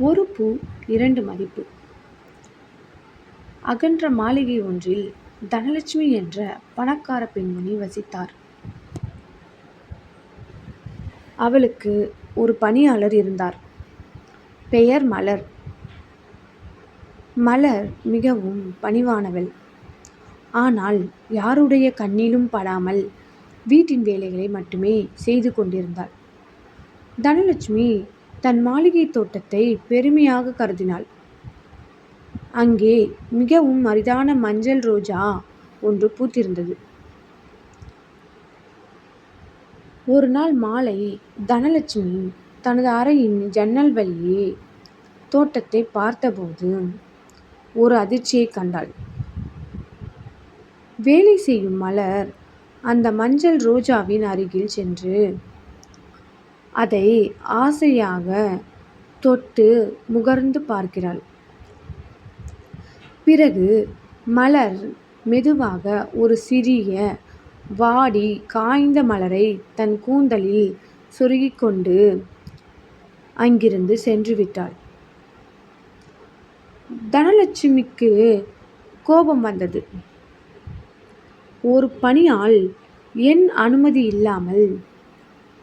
ஒரு பூ இரண்டு மதிப்பு. அகன்ற மாளிகை ஒன்றில் தனலட்சுமி என்ற பணக்கார பெண்மணி வசித்தார். அவளுக்கு ஒரு பணியாளர் இருந்தார். பெயர் மலர். மலர் மிகவும் பணிவானவள். ஆனால் யாருடைய கண்ணிலும் படாமல் வீட்டின் வேலைகளை மட்டுமே செய்து கொண்டிருந்தாள். தனலட்சுமி தன் மாளிகை தோட்டத்தை பெருமையாக கருதினாள். அங்கே மிகவும் அரிதான மஞ்சள் ரோஜா ஒன்று பூத்திருந்தது. ஒரு நாள் மாலை தனலட்சுமி தனது அறையின் ஜன்னல் வழியே தோட்டத்தை பார்த்தபோது ஒரு அதிர்ச்சியை கண்டாள். வேலை செய்யும் மலர் அந்த மஞ்சள் ரோஜாவின் அருகில் சென்று அதை ஆசையாக தொட்டு முகர்ந்து பார்க்கிறாள். பிறகு மலர் மெதுவாக ஒரு சிறிய வாடி காய்ந்த மலரை தன் கூந்தலில் சொருகிக் கொண்டு அங்கிருந்து சென்று விட்டாள். தனலட்சுமிக்கு கோபம் வந்தது. ஒரு பணியாள் என் அனுமதி இல்லாமல்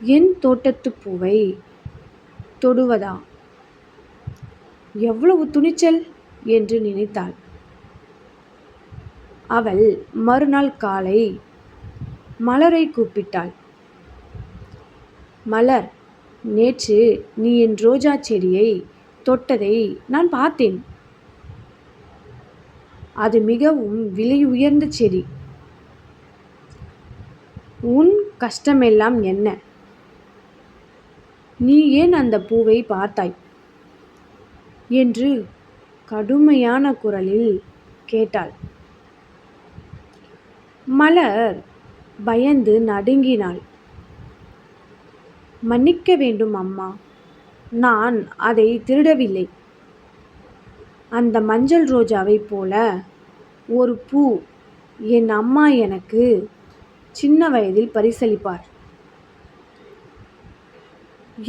என் தோட்டத்து பூவை தொடுவதா? எவ்வளவு துணிச்சல் என்று நினைத்தாள். அவள் மறுநாள் காலை மலரை கூப்பிட்டாள். மலர், நேற்று நீ என் ரோஜா செடியை தொட்டதை நான் பார்த்தேன். அது மிகவும் விலை உயர்ந்த செடி. உன் கஷ்டமெல்லாம் என்ன? நீ ஏன் அந்த பூவை பார்த்தாய் என்று கடுமையான குரலில் கேட்டாள். மலர் பயந்து நடுங்கினாள். மன்னிக்க வேண்டும் அம்மா, நான் அதை திருடவில்லை. அந்த மஞ்சள் ரோஜாவை போல ஒரு பூ என் அம்மா எனக்கு சின்ன வயதில் பரிசளிப்பார்.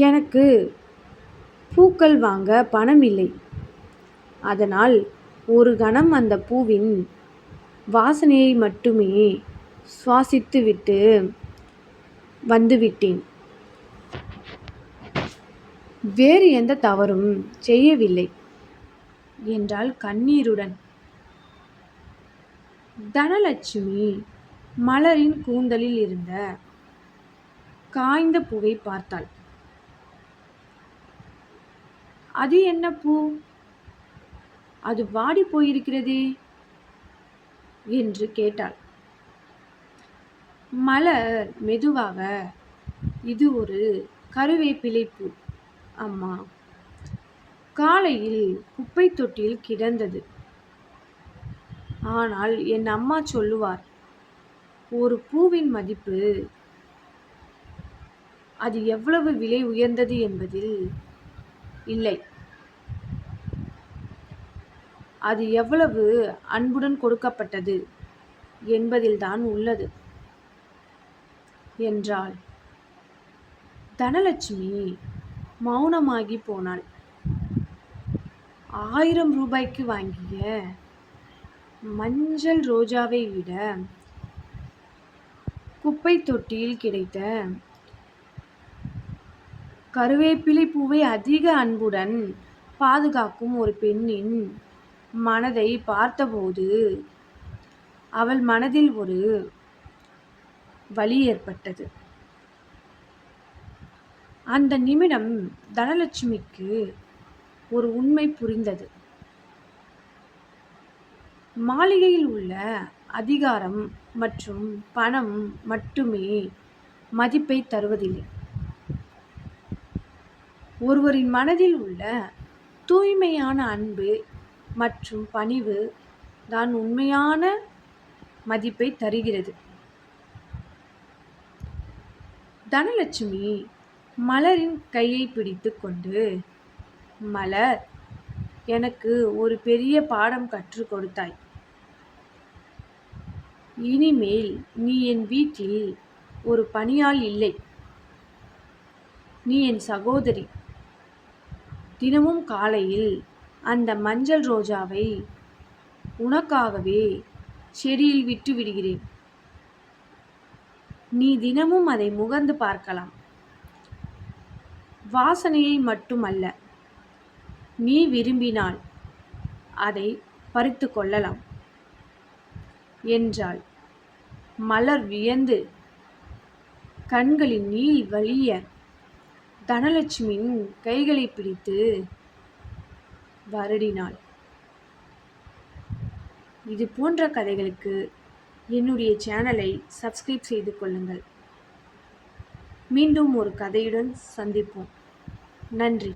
எனக்கு பூக்கள் வாங்க பணம் இல்லை. அதனால் ஒரு கணம் அந்த பூவின் வாசனையை மட்டுமே சுவாசித்துவிட்டு வந்துவிட்டேன். வேறு எந்த தவறும் செய்யவில்லை என்றாள் கண்ணீருடன். தனலட்சுமி மலரின் கூந்தலில் இருந்த காய்ந்த பூவை பார்த்தாள். அது என்ன பூ? அது வாடி போயிருக்கிறதே என்று கேட்டாள். மலர் மெதுவாக, இது ஒரு கருவேப்பிலை பூ அம்மா. காலையில் குப்பை தொட்டியில் கிடந்தது. ஆனால் என் அம்மா சொல்லுவார், ஒரு பூவின் மதிப்பு அது எவ்வளவு விலை உயர்ந்தது என்பதில் இல்லை, அது எவ்வளவு அன்புடன் கொடுக்கப்பட்டது என்பதில்தான் உள்ளது என்றாள். தனலட்சுமி மௌனமாகி போனாள். 1000 ரூபாய்க்கு வாங்கிய மஞ்சள் ரோஜாவை விட குப்பை தொட்டியில் கிடைத்த கருவேப்பிலை பூவை அதிக அன்புடன் பாதுகாக்கும் ஒரு பெண்ணின் மனதை பார்த்தபோது அவள் மனதில் ஒரு வலி ஏற்பட்டது. அந்த நிமிடம் தனலட்சுமிக்கு ஒரு உண்மை புரிந்தது. மாளிகையில் உள்ள அதிகாரம் மற்றும் பணம் மட்டுமே மதிப்பை தருவதில்லை. ஒருவரின் மனதில் உள்ள தூய்மையான அன்பு மற்றும் பணிவு தான் உண்மையான மதிப்பை தருகிறது. தனலட்சுமி மலரின் கையை பிடித்து கொண்டு, மலர், எனக்கு ஒரு பெரிய பாடம் கற்றுக் கொடுத்தாய். இனிமேல் நீ என் வீட்டில் ஒரு பணியாள் இல்லை. நீ என் சகோதரி. தினமும் காலையில் அந்த மஞ்சள் ரோஜாவை உனக்காகவே செடியில் விட்டு விடுகிறேன். நீ தினமும் அதை முகர்ந்து பார்க்கலாம். வாசனையை மட்டுமல்ல, நீ விரும்பினால் அதை பறித்து கொள்ளலாம் என்றாள். மலர் வியந்து கண்களின் நீள் வழிய தனலட்சுமியின் கைகளை பிடித்து வருடினாள். இது போன்ற கதைகளுக்கு என்னுடைய சேனலை சப்ஸ்கிரைப் செய்து கொள்ளுங்கள். மீண்டும் ஒரு கதையுடன் சந்திப்போம். நன்றி.